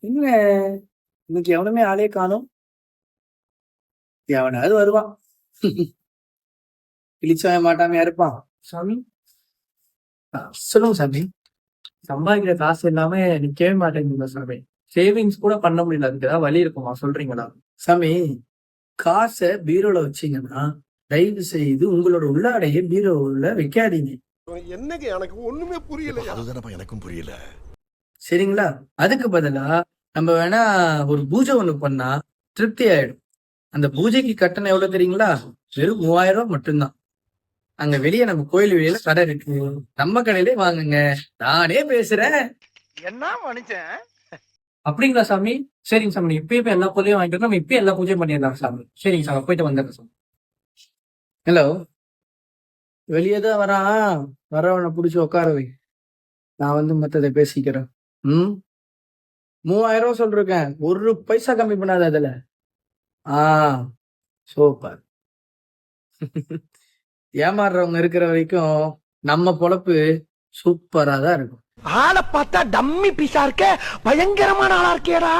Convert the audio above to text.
என்ன இன்னைக்கு எவனுமே ஆளே காணும். எவனாவது வருவான். இழிச்சவன் மாட்டாமையா இருப்பான். சாமி சொல்லுங்க சாமி. சம்பாதிக்கிற காசு இல்லாம நிக்கவே மாட்டேங்குது சாமி. சேவிங்ஸ் கூட பண்ண முடியல. அதுக்கு ஏதாவது வழி இருக்குமா சொல்றீங்களா? சாமி, காசை பீரோல வச்சீங்கன்னா தயவு செய்து உங்களோட உள்ளாடைய பீரோவுல வைக்காதீங்க. என்னங்க எனக்கு ஒண்ணுமே புரியல. அதுதானப்பா எனக்கும் புரியல. சரிங்களா? அதுக்கு பதிலா நம்ம வேணா ஒரு பூஜை ஒண்ணு பண்ணா திருப்தி ஆயிடும். அந்த பூஜைக்கு கட்டணம் எவ்வளவு தெரியுங்களா? வெறும் 3000 ரூபாய் மட்டும்தான். அங்க வெளியே நம்ம கோயில் வெளியில கடை இருக்கு. நம்ம கடையிலே வாங்குங்க. நானே பேசுறேன். என்ன மனுஷன்? அப்படிங்களா சாமி? சரிங்க சாமி. நீங்க இப்பயே எல்லா பூஜையும் வாங்கிட்டு நம்ம இப்பயே எல்லா பூஜையும் பண்ணிடலாம் சாமி. சரிங்க சாமி, போயிட்டு வந்துடுறேன் சாமி. ஹலோ, வெளியே தான் வரான். வரவனை பிடிச்சி உட்கார வை. நான் வந்து மத்ததை பேசிக்கிறேன். 3000 ரூபாய் சொல்றேன். ஒரு பைசா கம்மி பண்ணாத அதுல. சூப்பர். ஏமாறுறவங்க இருக்கிற வரைக்கும் நம்ம பொழப்பு சூப்பரா தான் இருக்கும். ஆளை பார்த்தா டம்மி பீஸா இருக்க, பயங்கரமான ஆளா இருக்கேடா.